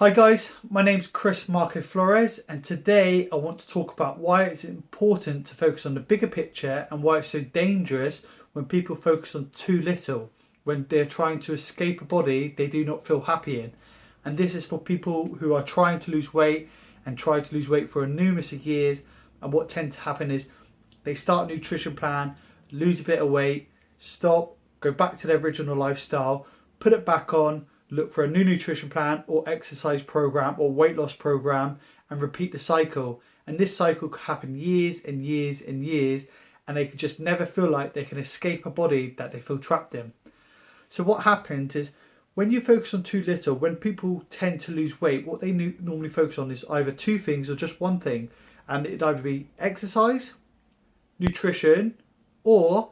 Hi guys, my name's Chris Marco Flores, and today I want to talk about why it's important to focus on the bigger picture and why it's so dangerous when people focus on too little, when they're trying to escape a body they do not feel happy in. And this is for people who are trying to lose weight and try to lose weight for a numerous of years. And what tends to happen is they start a nutrition plan, lose a bit of weight, stop, go back to their original lifestyle, put it back on, look for a new nutrition plan or exercise program or weight loss program, and repeat the cycle. And this cycle could happen years and years and years, and they could just never feel like they can escape a body that they feel trapped in. So what happens is when you focus on too little, when people tend to lose weight, what they normally focus on is either two things or just one thing. And it'd either be exercise, nutrition, or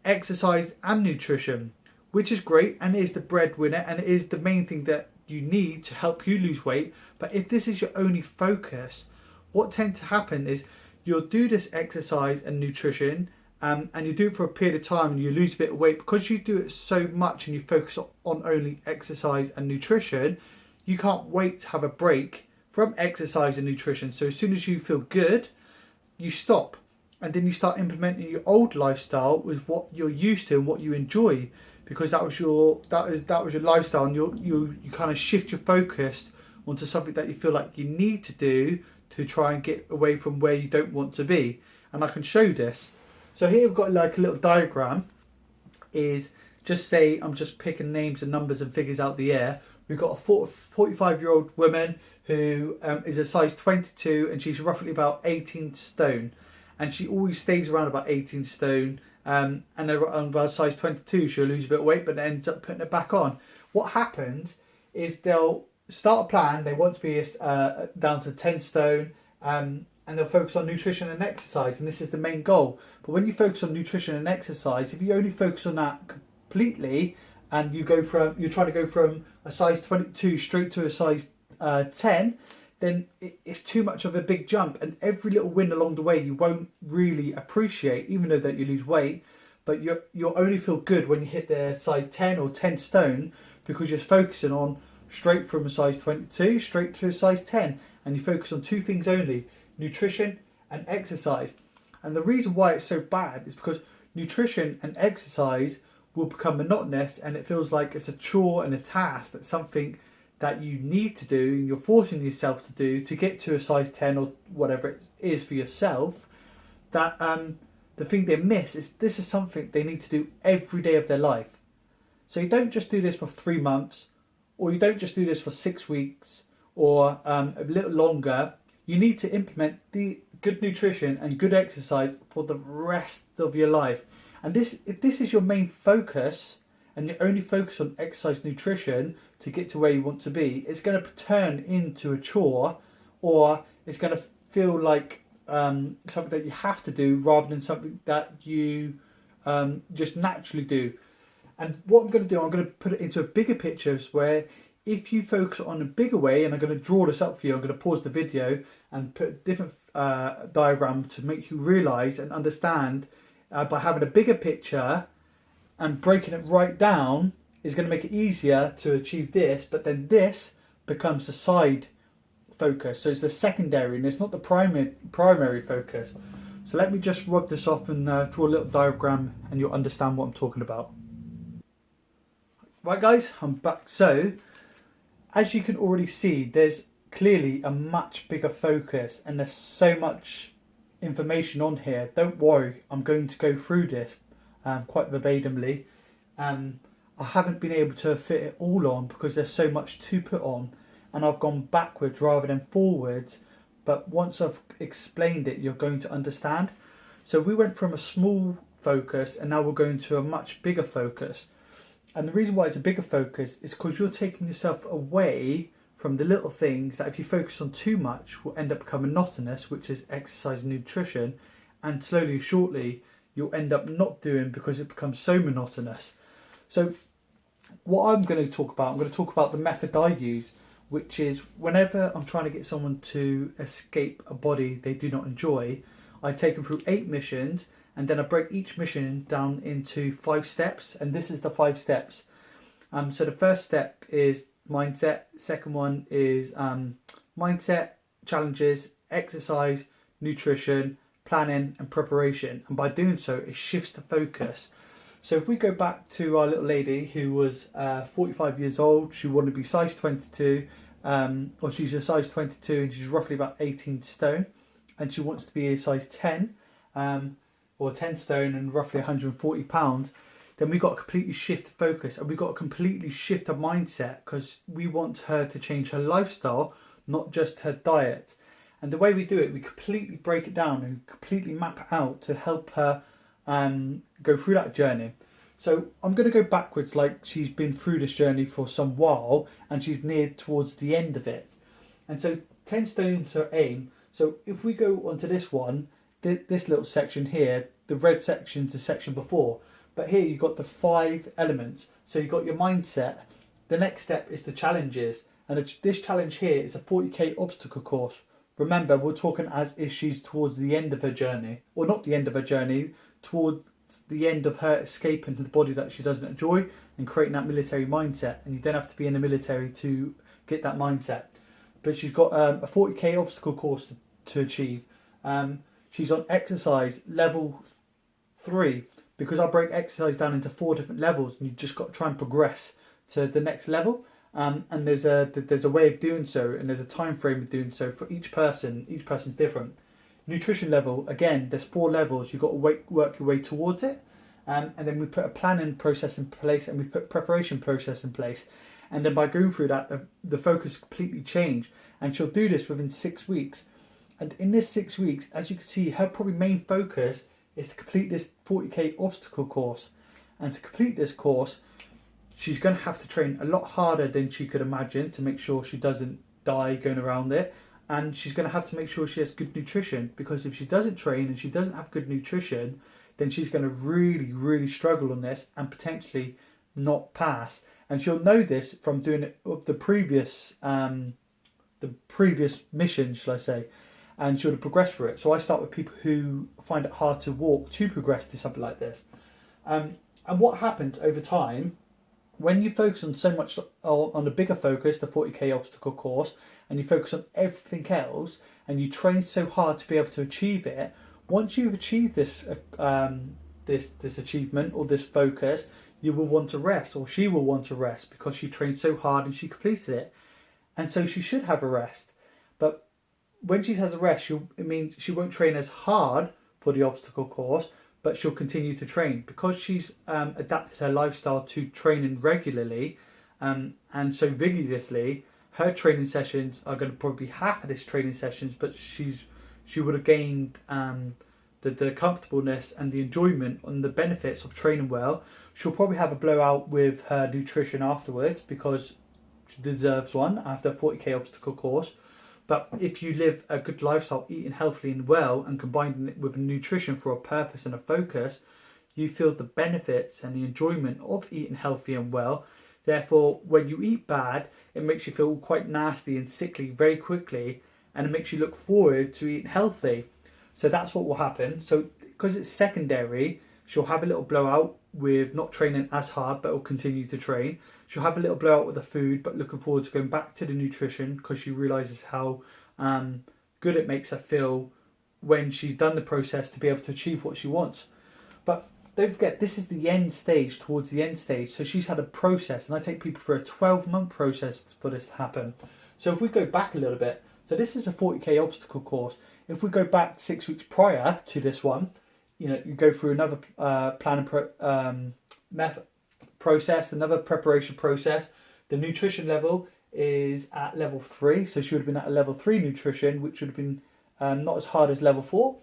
exercise and nutrition, which is great and is the breadwinner and it is the main thing that you need to help you lose weight. But if this is your only focus, what tends to happen is you'll do this exercise and nutrition and you do it for a period of time and you lose a bit of weight. Because you do it so much and you focus on only exercise and nutrition, you can't wait to have a break from exercise and nutrition. So as soon as you feel good, you stop, and then you start implementing your old lifestyle with what you're used to and what you enjoy, because that was your lifestyle, and you kind of shift your focus onto something that you feel like you need to do to try and get away from where you don't want to be. And I can show this. So here we've got like a little diagram. Is just say I'm just picking names and numbers and figures out the air. We've got a 45-year-old woman who is a size 22 and she's roughly about 18 stone, and she always stays around about 18 stone. And about size 22 she'll lose a bit of weight but ends up putting it back on. What happens is they'll start a plan, they want to be down to 10 stone, and they'll focus on nutrition and exercise, and this is the main goal. But when you focus on nutrition and exercise, if you only focus on that completely and you're trying to go from a size 22 straight to a size 10, then it's too much of a big jump, and every little win along the way you won't really appreciate, even though that you lose weight. But you'll only feel good when you hit the size 10 or 10 stone, because you're focusing on straight from a size 22 straight to a size 10, and you focus on two things only: nutrition and exercise. And the reason why it's so bad is because nutrition and exercise will become monotonous, and it feels like it's a chore and a task, that's something that you need to do and you're forcing yourself to do to get to a size 10 or whatever it is for yourself. That the thing they miss is this is something they need to do every day of their life. So you don't just do this for 3 months, or you don't just do this for 6 weeks or a little longer. You need to implement the good nutrition and good exercise for the rest of your life. And if this is your main focus, and you only focus on exercise, nutrition to get to where you want to be, it's going to turn into a chore, or it's going to feel like something that you have to do rather than something that you just naturally do. And what I'm going to do, I'm going to put it into a bigger picture where if you focus on a bigger way, and I'm going to draw this up for you, I'm going to pause the video and put a different diagram to make you realise and understand by having a bigger picture and breaking it right down is going to make it easier to achieve this. But then this becomes the side focus, so it's the secondary and it's not the primary focus. So let me just rub this off and draw a little diagram, and you'll understand what I'm talking about. Right guys, I'm back. So as you can already see, there's clearly a much bigger focus, and there's so much information on here. Don't worry, I'm going to go through this quite verbatimly. I haven't been able to fit it all on because there's so much to put on, and I've gone backwards rather than forwards. But once I've explained it, you're going to understand. So we went from a small focus and now we're going to a much bigger focus. And the reason why it's a bigger focus is because you're taking yourself away from the little things that if you focus on too much will end up becoming monotonous, which is exercise and nutrition, and slowly shortly you'll end up not doing because it becomes so monotonous. So what I'm going to talk about the method I use, which is whenever I'm trying to get someone to escape a body they do not enjoy, I take them through 8 missions, and then I break each mission down into 5 steps, and this is the 5 steps. So the first step is mindset. Second one is mindset, challenges, exercise, nutrition, planning and preparation. And by doing so, it shifts the focus. So if we go back to our little lady who was 45 years old, she wanted to be size 22, or she's a size 22 and she's roughly about 18 stone, and she wants to be a size 10, or 10 stone and roughly 140 pounds, then we've got to completely shift the focus and we've got to completely shift the mindset, because we want her to change her lifestyle, not just her diet. And the way we do it, we completely break it down and completely map it out to help her go through that journey. So I'm going to go backwards, like she's been through this journey for some while and she's near towards the end of it. And so 10 stones her aim. So if we go onto this one, this little section here, the red section's the section before. But here you've got the 5 elements. So you've got your mindset. The next step is the challenges. And this challenge here is a 40k obstacle course. Remember, we're talking as if she's towards the end of her journey. Or not the end of her journey, towards the end of her escaping the body that she doesn't enjoy and creating that military mindset. And you don't have to be in the military to get that mindset. But she's got a 40k obstacle course to achieve. She's on exercise level 3, because I break exercise down into 4 different levels, and you just got to try and progress to the next level. And there's a way of doing so, and there's a time frame of doing so for each person. Each person's different. Nutrition level, again, there's 4 levels. You've got to work your way towards it. And then we put a planning process in place, and we put preparation process in place. And then by going through that, the focus completely changed. And she'll do this within 6 weeks. And in this 6 weeks, as you can see, her probably main focus is to complete this 40k obstacle course. And to complete this course, she's going to have to train a lot harder than she could imagine to make sure she doesn't die going around it. And she's going to have to make sure she has good nutrition, because if she doesn't train and she doesn't have good nutrition, then she's going to really, really struggle on this and potentially not pass. And she'll know this from doing it the previous mission, shall I say, and she'll have progressed through it. So I start with people who find it hard to walk to progress to something like this. And what happens over time, when you focus on so much on the bigger focus, the 40k obstacle course, and you focus on everything else, and you train so hard to be able to achieve it, once you've achieved this this achievement or this focus, you will want to rest, or she will want to rest, because she trained so hard and she completed it. And so she should have a rest. But when she has a rest, it means she won't train as hard for the obstacle course, but she'll continue to train, because she's adapted her lifestyle to training regularly and so vigorously. Her training sessions are going to probably be half of this training sessions, but she would have gained the comfortableness and the enjoyment and the benefits of training well. She'll probably have a blowout with her nutrition afterwards, because she deserves one after a 40k obstacle course. But if you live a good lifestyle, eating healthily and well, and combining it with nutrition for a purpose and a focus, you feel the benefits and the enjoyment of eating healthy and well. Therefore, when you eat bad, it makes you feel quite nasty and sickly very quickly, and it makes you look forward to eating healthy. So that's what will happen. So because it's secondary, she'll have a little blowout with not training as hard, but will continue to train. She'll have a little blowout with the food, but looking forward to going back to the nutrition, because she realises how good it makes her feel when she's done the process to be able to achieve what she wants. But don't forget, this is the end stage, towards the end stage. So she's had a process, and I take people through a 12-month process for this to happen. So if we go back a little bit, so this is a 40k obstacle course. If we go back 6 weeks prior to this one, you go through another planning process, another preparation process. The nutrition level is at level 3, so she would have been at a level 3 nutrition, which would have been not as hard as level 4.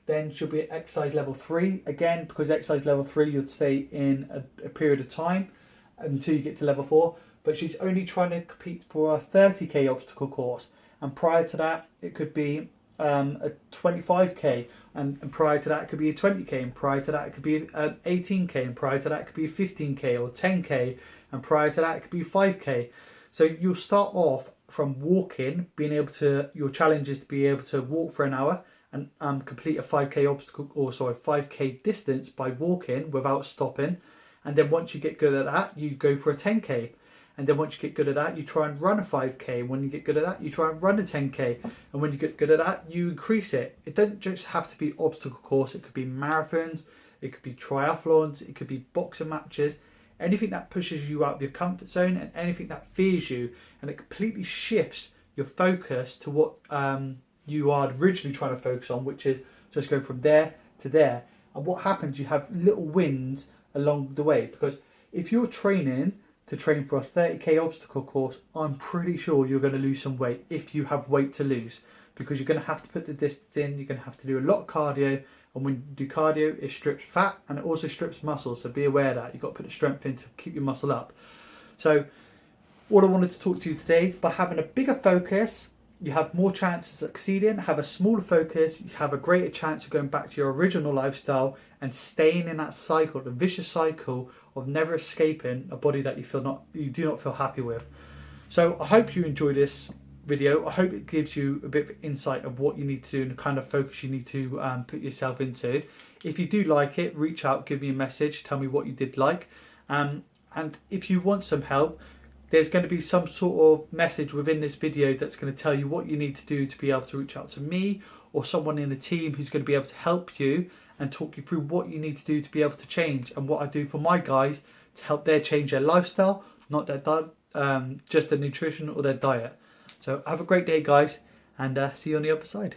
Then she'll be at exercise level 3 again, because exercise level 3 you'd stay in a period of time until you get to level 4. But she's only trying to compete for a 30k obstacle course, and prior to that it could be a 25k, and prior to that it could be a 20k, and prior to that it could be an 18k, and prior to that it could be a 15k or 10k, and prior to that it could be 5k. So you'll start off from walking, being able to, your challenge is to be able to walk for an hour and complete a 5k distance by walking without stopping. And then once you get good at that, you go for a 10k. And then once you get good at that, you try and run a 5K. And when you get good at that, you try and run a 10K. And when you get good at that, you increase it. It doesn't just have to be obstacle course. It could be marathons. It could be triathlons. It could be boxing matches. Anything that pushes you out of your comfort zone and anything that fears you. And it completely shifts your focus to what you are originally trying to focus on, which is just go from there to there. And what happens, you have little wins along the way. Because if you're training to train for a 30k obstacle course, I'm pretty sure you're going to lose some weight if you have weight to lose, because you're going to have to put the distance in, you're going to have to do a lot of cardio, and when you do cardio, it strips fat and it also strips muscle, so be aware of that. You've got to put the strength in to keep your muscle up. So what I wanted to talk to you today, by having a bigger focus, you have more chances of succeeding. Have a smaller focus, you have a greater chance of going back to your original lifestyle and staying in that cycle, the vicious cycle of never escaping a body that you do not feel happy with. So I hope you enjoy this video. I hope it gives you a bit of insight of what you need to do and the kind of focus you need to put yourself into. If you do like it, reach out, give me a message, tell me what you did like. And if you want some help, there's going to be some sort of message within this video that's going to tell you what you need to do to be able to reach out to me or someone in the team who's going to be able to help you and talk you through what you need to do to be able to change, and what I do for my guys to help them change their lifestyle, not their diet, just their nutrition or their diet. So have a great day, guys, and see you on the other side.